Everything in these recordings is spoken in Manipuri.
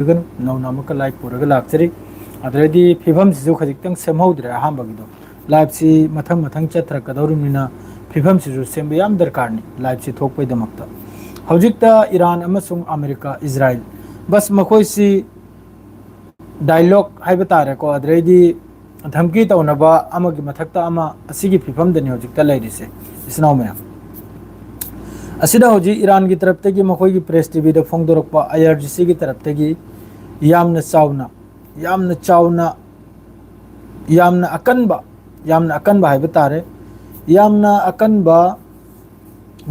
नौना अमुक लाइव पुरग लाक्चरी अदरदी फिभम सिजु खजिक्तंग सेमहौद्रे अहांबगिदो लाइव सी मथंग मथंग चत्रकदौरमिना फिभम सिजु सेमबे याम दरकारनि लाइव सी थोकपैदमक्ता हौजिक्ता ईरान अमसुंग अमेरिका इजराइल बस मखोइसी डायलॉग हाइबे तारेको अदरदी धमकी तौनबा अमगी मथक्ता अमा असिगी फिभमदनि हौजिक्ता लैरिसे इसनाउ मया असिदा हौजी ईरान की तरफ तगी मखोइगी प्रेस टीवी दा फोंगदोरकपा आईआरजीसी की तरफ तगी यामना चावना यामना अकनबा हाइबे तारे यामना अकनबा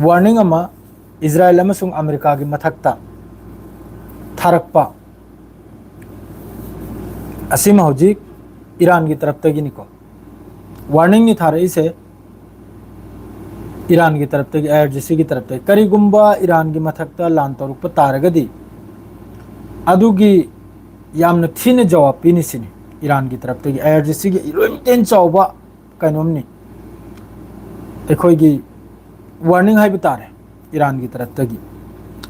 वार्निंग अमा इजराइल अमसुंग अमेरिका की मथक्ता थारकपा असीमा हौजी ईरान की तरफ तगी निको वार्निंग नि थारे इसे ईरान की तरफ तक आईआरजीसी की तरफ तक करीगुम्बा ईरान की मथक्ता लान तौरुप तारगदी अदुगी यामन थीन जवाब पीनिसिनी ईरान की तरफ तक आईआरजीसी की इलोइटेन चावबा कनोमनी एखोइगी वार्निंग हाइबे तारे ईरान की तरफ तक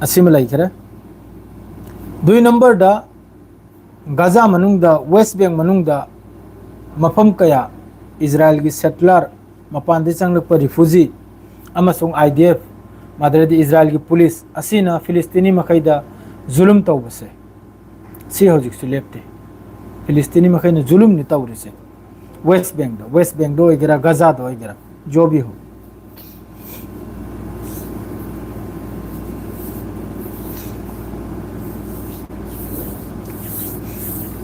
असीम लैखरे दुई नंबर दा गाजा मनुंगदा वेस्ट बैंक मनुंगदा मफम कया इजराइल की सेटलर मपान चंगलप रिफ्यूजी अमसुंग आईडीएफ मादरदी इजराइल की पुलिस असीना फिलिस्तीनी मखैदा जुलुम तौबसे सी हौजिक लेप्ते फिलिस्तीनी मखैना जुलुम नि तौरिसे वेस्ट बैंक दो होइगेरा गाजा दो होइगेरा जो भी हो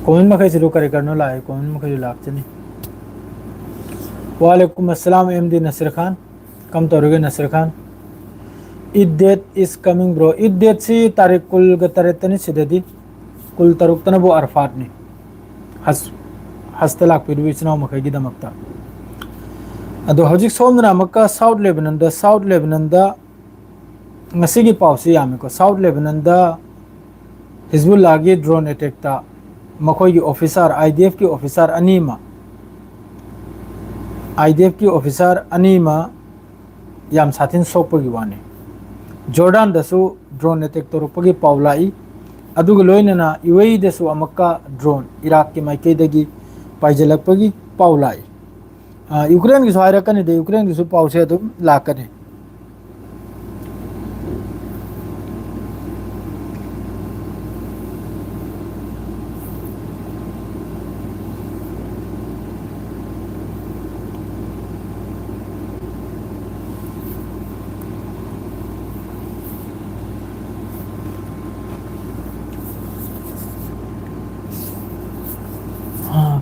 कौन मखै से करे करनो लाए कौन मखै लाक्चनी वालेकुम अस्सलाम एमडी नसीर खान कम तौरगे Nasir Khan Eid date is coming bro Eid date सी तारीख कुल गतरेतनी सिददी कुल तरुक्तन बो अरफात नि हस्त लाक्पिरु इचनाव मखैगी दमक्ता अदो हौजिक सोमना मक्का साउथ लेबनन दा ngasi gi pausi yamiko south Lebanon दा हिजबुल्लाह की ड्रोन अटैक ता मखोई की ऑफिसर आईडीएफ की ऑफिसर अनीमा याम साथिन सोपगी वाने जॉर्डन दसु ड्रोन अटैक तोरपगी पावलाई अदुग लोइनना यूएई दसु अमक्का ड्रोन इराक के माइकेदगी पाइजलपगी पावलाई यूक्रेन की सहायरकनी दे यूक्रेन की सु Pawase अदुम लाकने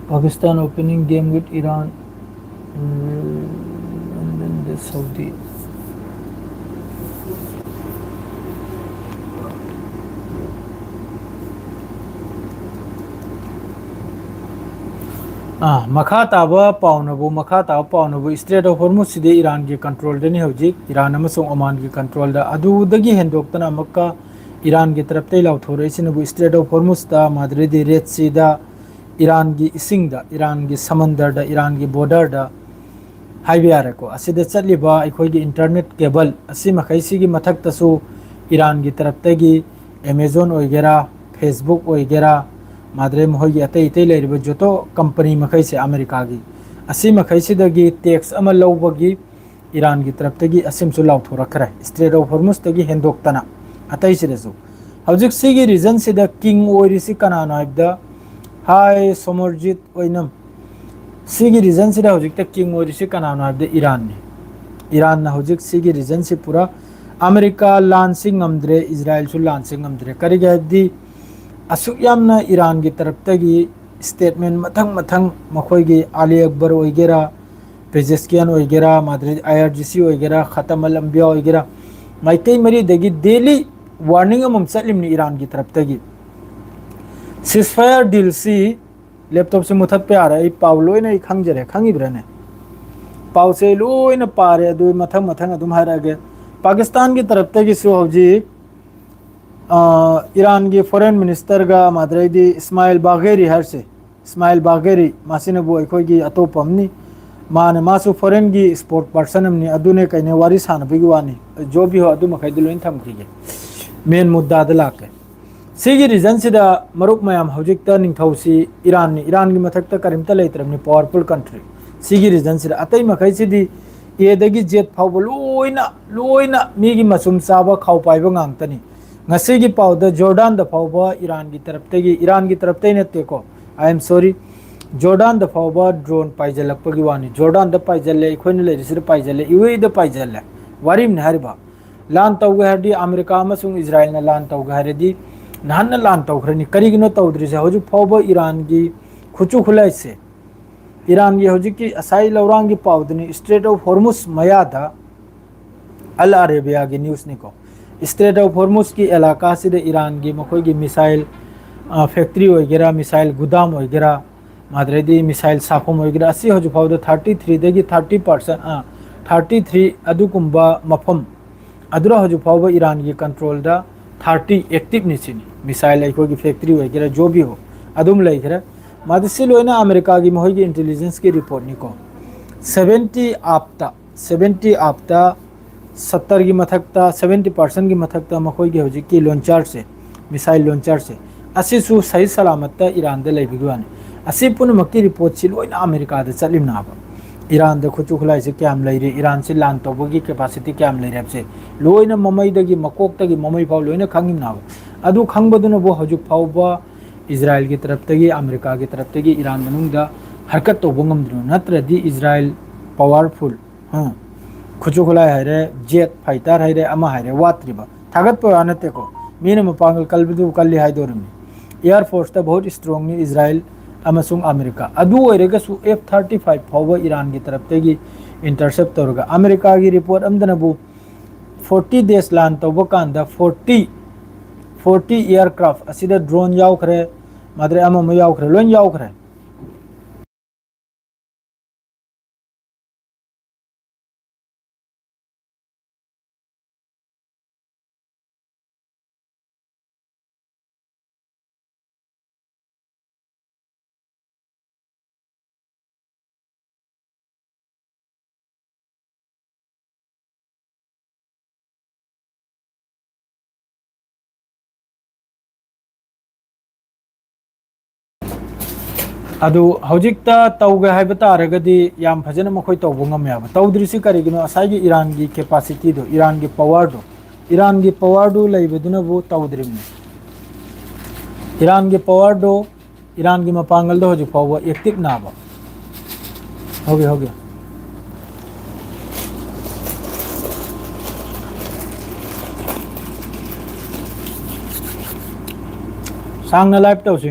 Pakistan opening game with Iran and then the Saudi. मखा ताबा पाउनबु स्ट्रेट ऑफ हॉर्मुज सिदे ईरान के कंट्रोल दनी हौजिक ईरान अमसुंग ओमान के कंट्रोल दा अदुदगी हेंदोक्तना मक्का ईरान के तरफ तै लाउथोरेसिनबु स्ट्रेट ऑफ हॉर्मुज दा मादरेदी रेड सी दा ईरान की इसिंग दा ईरान की समंदर दा ईरान की बॉर्डर दा हाईवे आरेको असिदे चलिबा अखोइगी इंटरनेट केबल असि मखैसी की मथक तसु ईरान की तरफ तगी अमेजोन ओइगेरा फेसबुक ओइगेरा मादरे मोहगी अतै इतै लेरिबो जोतो कंपनी मखैसे अमेरिका की असि मखैसिदगी टैक्स अमा लौबगी ईरान की तरफ तगी असिमसु लाउथोरखरे स्ट्रेट ऑफ हॉर्मुज तगी हेंदोक्तना अतै सिरेसु हौजिक सिगी रीजन सिदा किंग ओइरिसि कनानो हाइबदा हाय सोमरजीत ओइनम सिगी रीजन सिदा हौजिक तक किंग ओइरिसि कनानो हाइबदा ईरान ना हौजिक सिगी रीजन से पूरा अमेरिका लांसिंग नमद्रे इजराइल सु लांसिंग नमद्रे करिगे हाइबदी असुक यामना ईरान की तरफ तगी स्टेटमेंट मथंग मखोइगी आली अकबर ओइगेरा पेजेस्कियन ओइगेरा मादरे आईआरजीसी ओइगेरा खतम अल अंबिया ओइगेरा माइकई मरी दगी डेली वार्निंग अमम चलिमनी ईरान की तरफ तगी सिजफायर डील सी लैपटॉप से मुथत पे आ रहा है पाव लोइना खंगजरे खंगिब्रने पाव से लोइना पारे दु मथंग अदुम हायरागे पाकिस्तान की तरफ तगी सु हौजी ईरान की फॉरेन मिनिस्टर का मादरेदी इस्माइल बागेरी हर से इस्माइल बागेरी मासिनबु अखोइगी अतोपमनी माने मासु फॉरेन की स्पोर्ट पर्सन हमनी अदुने कइने वारी सानबगी वानी जो भी हो अदु मखैदु लोइन थमखिगे मेन मुद्दा द लाके सिगी रीजन सिदा मरुक मयाम हौजिकता निंगथौसी ईरान की मथकता करिमता लेत्रमनि पावरफुल कंट्री सिगी रीजन सिदा अतै मखै सिदी एदगी जेट फाउब लोइना मीगी मसुम चाबा खाउ पाइबा ngang ngasi पाउद जॉर्डन द फाउब ईरान की तरफ नतेको आई एम सॉरी जॉर्डन द फाउब ड्रोन पाइजलकपगी वानी जॉर्डन द पाइजले इखोइन लेरिसिर पाइजले यूएई द पाइजले वारिम ने हरिबा लान तौगे हरदी अमेरिका अमसुंग इजराइल न लान तौगे हरदी नहन लान तौखरनी करिगिनो तौद्रिसे हजु फाउब ईरान की खुचु खुलाइसे ईरान की हजु की असाई लौरांग की पाउदनी स्ट्रेट ऑफ हॉर्मुज मयादा अल अरेबिया की न्यूज़ निको स्ट्रेट ऑफ हॉर्मुज की इलाका से ईरान की मखोई की मिसाइल फैक्ट्री वगैरह मिसाइल गुदाम वगैरह माद्रेदी मिसाइल साफम वगैरह असी हजु फाउद 33 देगी 30% 33 अदुकुंबा मफम अदुरा हजु फाउब ईरान की कंट्रोल दा 30 एक्टिव निचिनी मिसाइल अखोई की फैक्ट्री वगैरह जो भी हो अदुम लेखरे मादिसी लोइना अमेरिका की महोई की इंटेलिजेंस की रिपोर्ट निको 70 आफ्ता 70 की मथकता 70% की मथकता मखोई की हौजी की लॉन्चर से मिसाइल लॉन्चर से असिसु सही सलामत ईरान दे लेबिगवानी असी पुनमक्की रिपोर्ट से लोइना अमेरिका दे चलिमनाबा ईरान द खुचु खुलाई से क्या लेरे ईरान से लान तौबगी कैपेसिटी क्या लेरे से लोइना ममईदगी मकोक्तगी ममई फाउ लोइना खंगिमनाबा अदु खंगबदुनो बो हजु फाउबा इजराइल की तरफ तगी अमेरिका की तरफ तगी ईरान मनुंगदा हरकत तौबो ngamdru नत्रदि इजराइल पावरफुल खुचु खुलाई है जेट फाइटर है अमा है वात्रिबा थागत पो आनतेको मीन मपांगल कलबदु कल्ली हाइदोरमी एयर फोर्स ता बहुत स्ट्रांग नि इजराइल अमसुंग अमेरिका अदु ओइरेगसु F-35 फाउबा ईरान की तरफ तगी इंटरसेप्ट तौरगा अमेरिका की रिपोर्ट अमदनबु 40 देश लान तौबा कांदा 40 एयरक्राफ्ट असिदा ड्रोन यावखरे माद्रे अमम यावखरे लोन यावखरे अदु हौजिकता तौगे हाइबा तारगदी याम फजन मखोय तौबो ngam तौद्रिसि करिगिनो असाइगी ईरान की कैपेसिटी दो ईरान की पावर दो लेबदुना बो तौद्रिमनि ईरान की मपांगल दो हजु फाउबा एक्टिव नाबा होगे सांगना लाइव तौसी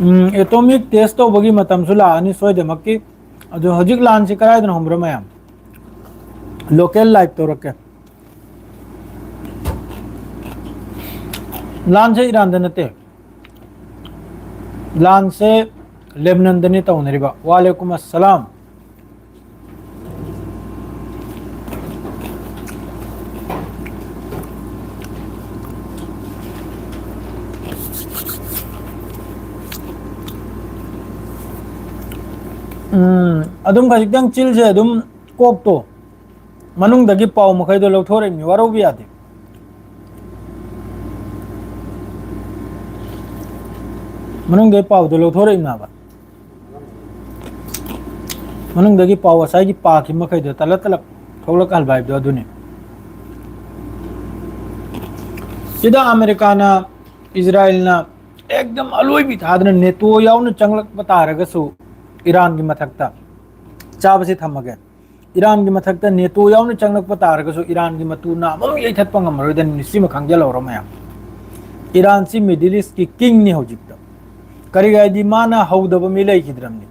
एटॉमिक टेस्ट तो बगी मतम सुला अनि सोयदमक्की अदो हजिक लान से करायदन हमरो मयाम लोकल लाइव तो रखे लान से ईरान दनते लान से लेबनान दनी तौनरिबा वालेकुम अस्सलाम अदुम खजिदंग चिल से अदुम कोक तो मनुंग दगी पाव मखै दो लौथोरे नि वारो भी आदि मनुंग दे पाव दो लौथोरे नाबा मनुंग दगी पाव असाई की पा की मखै दो तलक थोलक हल भाई दो अदुने सिदा अमेरिका ना इजराइल ना एकदम अलोई भी था नेतो याउन चंगलक बता रगसु ईरान की मथकता चाब से थमगे ईरान की मथकता नेतो याउन चंगलक तारगसु ईरान की मतु नामम यथत पंगमरोदन निसिम खंगल और मया ईरान सी मिडिल ईस्ट की किंग ने होजित करिगायदी माना हौदब मिलै खिद्रमनी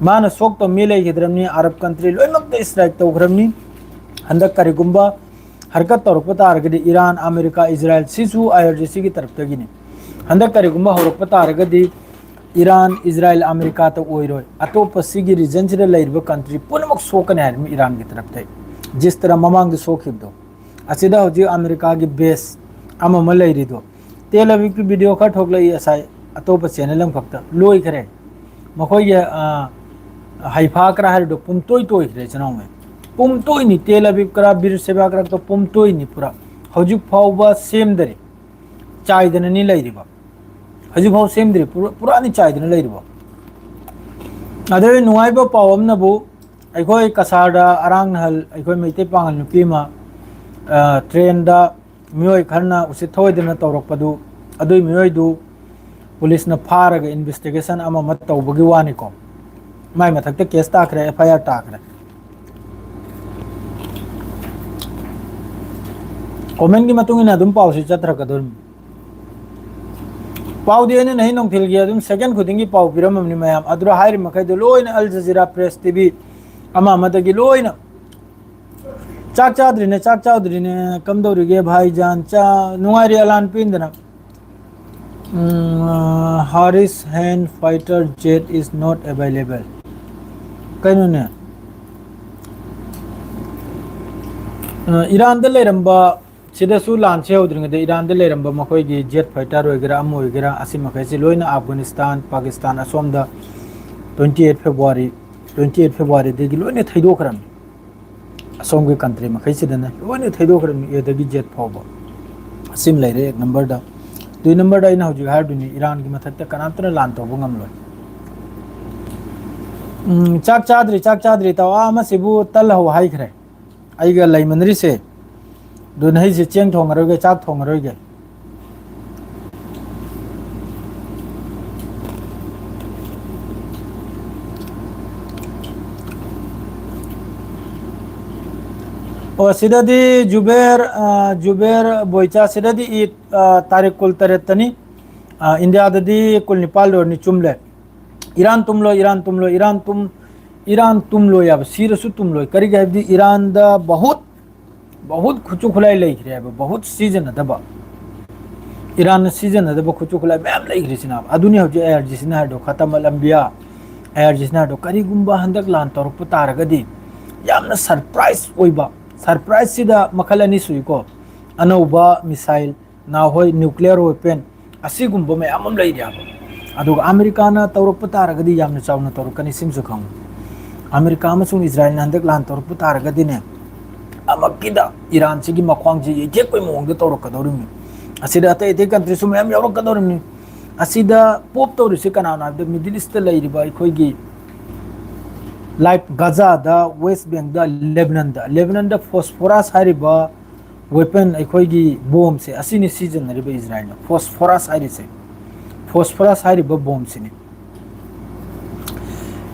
माना सोक तो मिलै खिद्रमनी अरब कंट्री लोइमक स्ट्राइक तौग्रमनी हंदक करिगुंबा हरकत तौरप तारगदी ईरान अमेरिका इजराइल सिसु आईआरजीसी की तरफ तगिनी हंदक करिगुंबा हौरप तारगदी ईरान इजराइल अमेरिका तो ओइरोय अतोप सिगी रीजन से लेरिबा कंट्री पुनमक सोकने है ईरान की तरफ थे जिस तरह ममांग सोखिबदो असिदा होजी अमेरिका की बेस अमम लेरिदो तेल अविक वीडियो का ठोकलई असाय अतोप चैनल फक्त लोई खरे मखोय हाइफा करा हर दो पुम तोय तोय रे चनाव में पुम तोय नि तेल अबीब करा बीर सेवा करा तो पुम तोय नि पूरा हजु फावबा सेम दरे चाइदन नि लैरिबा हजु फाव सेम दरे पूरा नि चाइदन लैरिबा अदरे नुवाइबा पावम नबु अखोय कसारदा अरांग नहल अखोय मैते पांगल नुपीमा ट्रेन दा मियोय खरना उसे थोयदना तौरकपदु अदुय मियोय दु पुलिस न फारग इन्वेस्टिगेशन अमा मत तौबगी वानी को माय मथकते केस ताखरे एफआईआर ताखरे कमेंट की मतुंग इना दुम पाव से चत्रकदुम पाव दिए नहीं नोंथिल गया दुम सेकंड खुदिंग की पाव पिरममनि मयाम अदुरा हाइर मखै दु लोइन अल जजीरा प्रेस टीवी अमा मदगी लोइन चाक चाउद्रीने कम दौरिगे भाईजान चा नुंगारी अलान पिंदना हारिस हैंड fighter jet is not available कहीं ने ईरान लेरंबा सिदसु लांचे होद्रिंगदे ईरान लेरंबा मखोयगी जेट फाइटर वगैरह अम वगैरह असि मखैसे लोइना अफगानिस्तान पाकिस्तान असोमदा 28 फेब्रुआरी देगी लोइना थैदोखरम असोम के कंट्री मखैसिदना लोइना थैदोखरम एदगी जेट फावबा सिम लेरे एक नंबर दा दुई नंबर दा इना हजु हारदुनी ईरान की मथकते कनातना लान तोबो ngamloi चाक चाद्री तवा मसिबु तल हो हाइखरे आइगा लैमनरी से दु नहीं से चेंग थोंगरोगे चाक थोंगरोगे और सिददी जुबेर बोइचा सिददी ई तारीख कुल तरेतनी इंडिया ददी कुल निपाल और निचुमले ईरान तुमलो या सीरसु तुमलो करी गए ईरान दा बहुत खुचु खुलाई लेखरे बहुत सीजन दबा ईरान सीजन दबा खुचु खुलाई मैम लेखरे सिना अदुनी हो एयर जिसना हडो खतम लंबिया एयर जिसना हडो करी गुंबा हंदक लान तोरप तारगदी यामना सरप्राइज ओइबा सरप्राइज सिदा मखलनी सुइको अनौबा मिसाइल ना होय न्यूक्लियर वेपन असी गुंबा में आमम लेरिया अदुग अमेरिका ना तोरप तारगदी यामना चावना तोरकनी सिमसु खंग अमेरिका अमसुंग इजराइल हंदक लान तोरप तारगदी ने अमकिदा ईरान से मख्वांग से ये कोई मोंग तौरकदौरमी असिदा अतै अतै कंट्री सु मैम यौरकदौरमी असिदा पोप तौरिसे कनाना द मिडिल ईस्ट लैरिबा अखोयगी लाइक गाजा दा वेस्ट बैंक दा लेबनान दा फोस्फोरस हारिबा वेपन अखोयगी बॉम्ब से असिनि सीजन रिबा इजराइल फोस्फोरस हारिबा बॉम्ब सिनि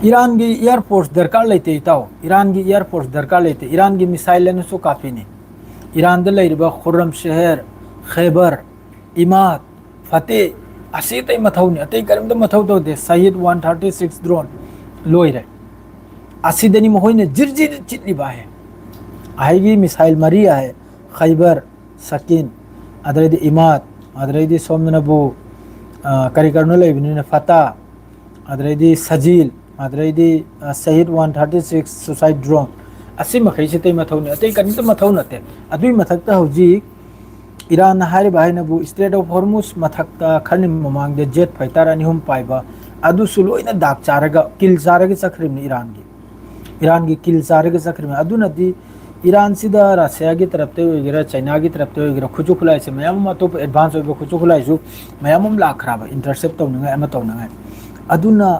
ईरान की एयरफोर्स दरकार लेते इताओ ईरान की एयरफोर्स दरकार लेते ईरान की मिसाइल लेने काफ़ी नहीं ईरान दे लेरिबा खुर्रम शहर खैबर इमाद फतेह असी तय मथौनी अतै करमद मथौ तो दे शहीद 136 ड्रोन लोइरे असिदनी महोइने जिरजिर चितलिबा है आएगी मिसाइल मरी है खैबर सकीन अदरदि इमाद अदरदि सोमनबु करिकरनो लेबिने फता अदरदि सजील अदरदि शहीद 136 सुसाइड ड्रोन असी मखैसे तै मथौने अतै कनित मथौनते अदुई मथक्ता हौजी ईरान हारि बाहायनबु स्ट्रेट ऑफ हॉर्मुज मथक्ता खनि ममांग दे जेट फाइटर अनिहुम पाइबा अदु सुलोइना दाग चारगा किल चारगा सखरिम ईरान की किल चारगा सखरिम अदुनदि ईरान सिदा रशिया की तरफ ते वगैरह चाइना की तरफ ते वगैरह खुचु खुलाई से मयाम अतोप एडवांस ओइबा खुचु खुलाई सु मयाम लाखराबा इंटरसेप्ट तौनगा एमा तौनगा अदुना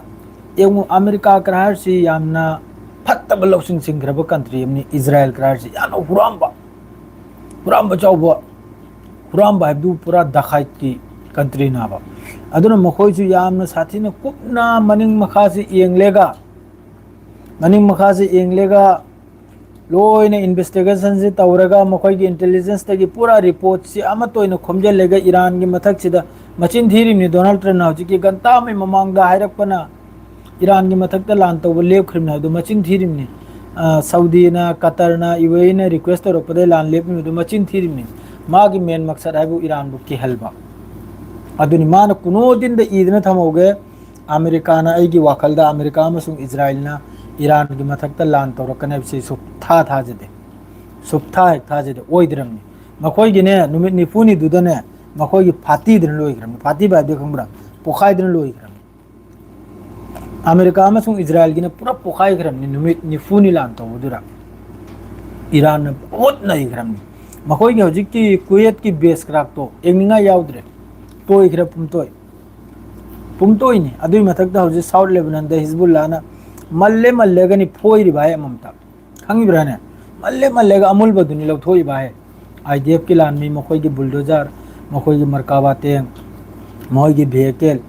एवं अमेरिका करार से यामना फत्तब लौसिंग सिंग्रब कंट्री हमनी इजराइल करार से यानो हुराम चाउबा हैदु पूरा दखाइत की कंट्री नाबा अदुना मखोय सु यामना साथी ने कुपना मनिंग मखा से एंगलेगा लोइने इन्वेस्टिगेशन से तौरगा मखोय की इंटेलिजेंस तगी पूरा रिपोर्ट से अमतोइने खोमजे लेगा ईरान की मथक सिदा मचिन थीरिमनि डोनाल्ड ट्रम्प नाउजी की गंता में ममांगदा हायरकपना ईरान की मथक लान तब लेपख्रिमना मचिन थीरिमनि सऊदी ना कतर ना यूएई ना रिक्वेस्ट तौरपदे लान लेपनि मचिन थीरिमनि मागी मेन मकसद है ईरान बुक की हलबा अदुनि मान कुनो दिन द ईदना थमोगे अमेरिका ना ऐगी वाखलदा अमेरिका मसुंग इजराइल ना ईरान की मथक लान तौरकने से सुप्था थाजदे ओइद्रमनि मखोयगिने नुमित निफुनी दुदने मखोयगी फाती दिन लोइग्रमनि फाती बायदे खंब्रा पोखायदन लोइग्रमनि अमेरिका अमसुंग इजराइल की पूरा पोखाइग्रमनी नुमित निफुनी लान तौबदुरा ईरान बहुत नईग्रमनी मखोई की हजिक की कुवैत की बेस क्राक तो एंगनिंगा याउद्रे तो इग्रे पुमतोय पुमतोयनी अदुई मथकदा हजिक साउथ लेबनान द हिजबुल्लाह ना मल्ले मल्लेगनी फोइरि बाय ममता खंगिब्राने मल्ले मल्लेगा अमुल बदुनी लौथोई बाय आईडीएफ की लान मी मखोई की बुलडोजर मखोई की मरकाबा टेंग मखोई की व्हीकल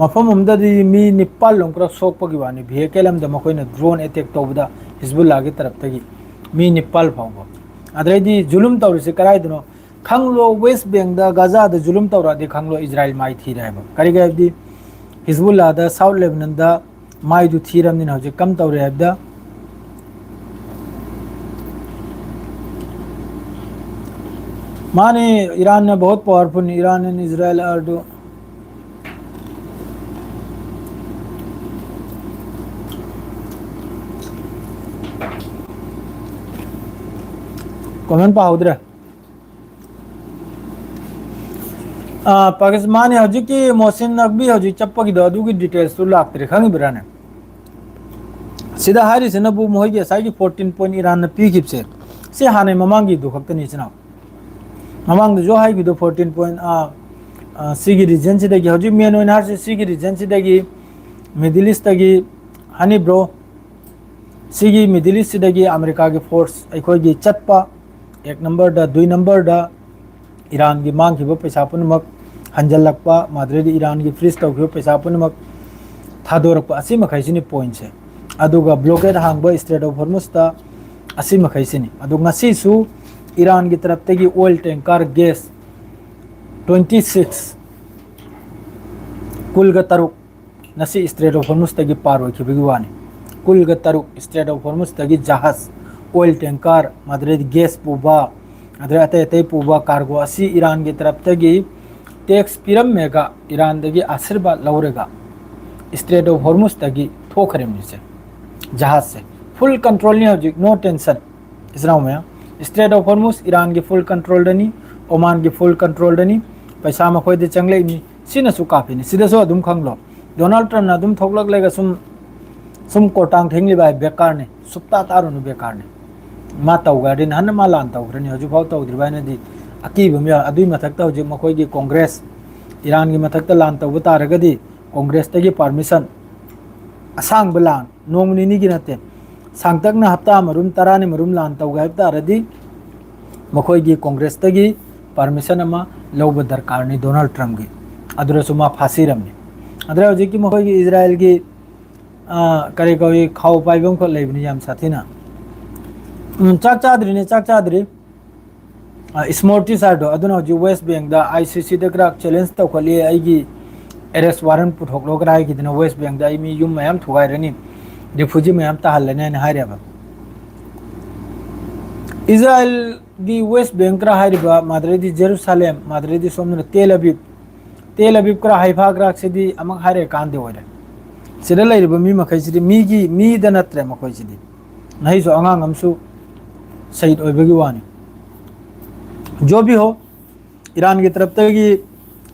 मफम अमददी मी निप्पाल लोंक्रा सोकपगी वानी व्हीकल अमद मखोइना ड्रोन अटैक तौबदा हिजबुल्लाह की तरफ तगी मी निप्पाल फावबो अद्रैदी जुलुम तौरिसे कराइदनो खंगलो वेस्ट बैंक दा गाजा दा जुलुम तौरादि खंगलो इजराइल माइ थी रहबो करिगैबदी हिजबुल्लाह दा साउथ लेबनान दा माइ दु थीरमनि हौजे कम तौरे हैबदा माने ईरान ने बहुत powerful Iran and Israel are do comment पाउद्रे पाकिस्तान हजिक की मोहसिन नकवी हजिक चप्पगी अदुगी डिटेल्स तो लाक्तरे खंगिब्राने सिदा हारिसिनबु मोहगी साइगी 14 पॉइंट ईरान ने पीखिबसे से हाने ममांगी दु खक्तनी चिना ममांग जो हाइगी दो 14 पॉइंट सिगी रीजन सिदगी हजिक मेन ओइन हारसे सिगी रीजन सिदगी मिडिल ईस्ट तगी हनी ब्रो सिगी मिडिल ईस्ट सिदगी अमेरिका की फोर्स अखोगी चटपा एक नंबर दा दुई नंबर दा ईरान की मांग की पैसा पुनमक हंजलक्पा माद्रेदी ईरान की फ्रीज तौखिबो पैसा पुनमक थादोरक्पा असि मखैसिनी पॉइंट से अदुगा ब्लॉकेड हांगबो स्ट्रेट ऑफ हॉर्मुज ता असि मखैसिनी अदु ngasisu ईरान की तरफ तगी ऑयल टैंकर गैस 26 कुल तरुक नसी स्ट्रेट ऑफ हॉर्मुज तगी पार होखिबगी वानी कुल तरुक स्ट्रेट ऑफ हॉर्मुज तगी जहाज ऑयल टैंकर माद्रेदी गैस पुबा अदरे अतै अतै पुबा कार्गो असी ईरान की तरफ तगी टैक्स पिरम मेगा ईरान दगी आशीर्वाद लौरेगा स्ट्रेट ऑफ हॉर्मुज तगी थोखरेमनि से जहाज से फुल कंट्रोल नहीं हो नो टेंशन इसराउ में स्ट्रेट ऑफ हॉर्मुज ईरान की फुल कंट्रोल दनी ओमान की फुल कंट्रोल दनी पैसा मखोय दे चंगले नि सिनसु काफिनि सिदसो अदुम खंगलो डोनाल्ड ट्रम्प ना अदुम थोकलक लेगा सुम कोटांग थेंगलि बाय बेकार ने सुप्ता तारुनु बेकार ने मा तौगादिन हन मा लान तौग्रनि हजु फाव तौद्रिबायनदि अकीबम या अदुई मथक्ता हजु मखोय की कांग्रेस ईरान की मथक्ता लान तौब तारगदि कांग्रेस तगी परमिशन असांग बलान नोंगनिनि की नते सांगतकना हप्ता मरुम तरानि मरुम लान तौगाय तारदि मखोय की कांग्रेस तगी परमिशन अमा लौब दरकार नि डोनाल्ड ट्रम्प की अदुरसु मा फासिरमनि अदरे हजु की मखोय की इजराइल की करे कोई खाव पाइबम को लेबनि याम साथिना चाक चाद्री स्मोर्टी साइड अदुना हजु वेस्ट बैंक दा आईसीसी दा क्राक चैलेंज तौखली आईगी एरेस्ट वारंट पुथोकलोगरा आईगी दिना वेस्ट बैंक दा आई मी युम मयाम थुगाइरनि रिफ्यूजी मयाम ताहलने ने हायरेबा इजराइल दी वेस्ट बैंक रा हायरिबा माद्रेदी जेरूसलेम माद्रेदी सोमना तेल अबीब क्रा हाइफा क्राक सिदी अमक हायरे कांदे ओरे सिदा लैरिबा मी मखैसिदी मी दा नत्रे मखैसिदी नहीं सो अंगांग हमसु शहीद होबगी वानी जो भी हो ईरान की तरफ तक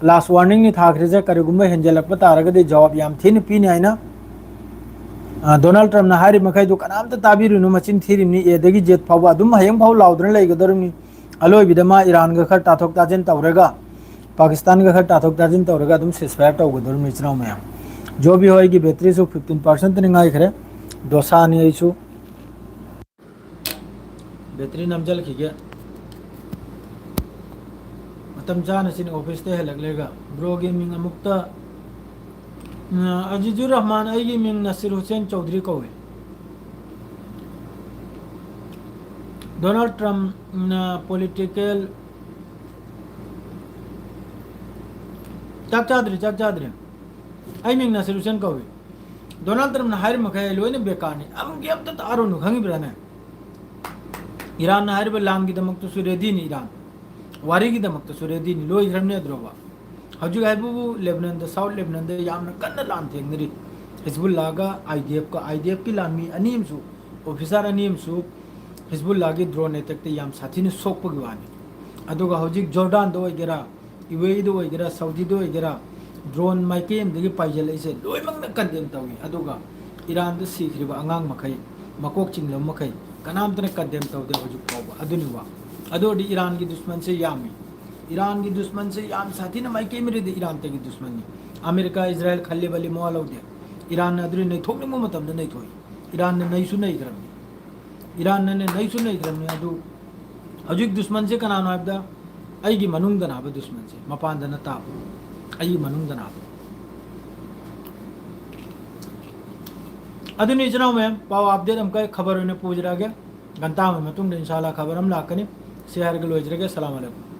लास्ट वार्निंग नि थाखरेजे करिगुम्बा हेंजलकपा तारगदि जवाब याम थिन पीनि आइना डोनाल्ड ट्रम्प ना हारि मखै दु कनामता ताबिरुनु मचिन थिरिमनि एदगी जेट फाव अदुम हयंग फाव लाउद्रन लैगदरमनि अलोय बिदमा ईरान गा खर ताथोक ताजिन तौरेगा पाकिस्तान गा खर ताथोक ताजिन तौरेगा अदुम सेसफायर तौगदरमनि चनाव मया जो भी होएगी बैटरी सु 15% नि ngai खरे दोसा नि आइसु बैटरी नमजल खिगे मतम जान सिन ऑफिस ते हलगलेगा ब्रो गेमिंग अमुक्ता अजीजुर रहमान आईगी मिंग नसीर हुसैन चौधरी कौवे डोनाल्ड ट्रम्प पॉलिटिकल चाचाद्री आई मिंग नसीर हुसैन कौवे डोनाल्ड ट्रम्प ना हायर मखै लोइने बेकारनि अम गेम त तारोनु खंगिब्राने ईरान ना हायर लांग गिदमक तो रेडी नि ईरान वारी गिदमक तो रेडी नि लोइ ग्रमने द्रोबा हजु हाइबु लेबनान द साउथ लेबनान द यामना कन्न लान थेंगरी हिजबुल्लाह का आईडीएफ की लामी अनीमसु ऑफिसर अनीमसु हिजबुल्लाह की ड्रोन अटैक ते याम साथीने सोकपगी वानी अदुगा हजिक जॉर्डन दो ओइगेरा यूएई दो ओइगेरा सऊदी दो ओइगेरा ड्रोन माइके अमदगी पाइजल इसे लोइमंगना कंडेम तौई अदुगा ईरान द सीखरिबा अंगांग मखै मकोक चिंगलम मखै कनामतने कंडेम तौदे हुजु फावबा अदुनि वा अदोडी ईरान की दुश्मन से यामी ईरान की दुश्मन से याम साथी न माइके मिरे ईरान तगी दुश्मन अमेरिका इजराइल खल्ले बली मोलौदे ईरान अदुरि नै थोकनिंग मतम नै थोई ईरान ने नैसु नै ग्रम ईरान ने नैसु नै ग्रम अदु हजुक दुश्मन से कनानो हाबदा अईगी मनुंग दनाबा दुश्मन से मपान दना ताब अई मनुंग दनाबा अदुनि जनाव में पाव अपडेट हमका खबर होने पूछ रहा गया घंटा में तुम इंशाल्लाह खबर हम लाकनी शेयर के लोजरगे सलाम अलैकुम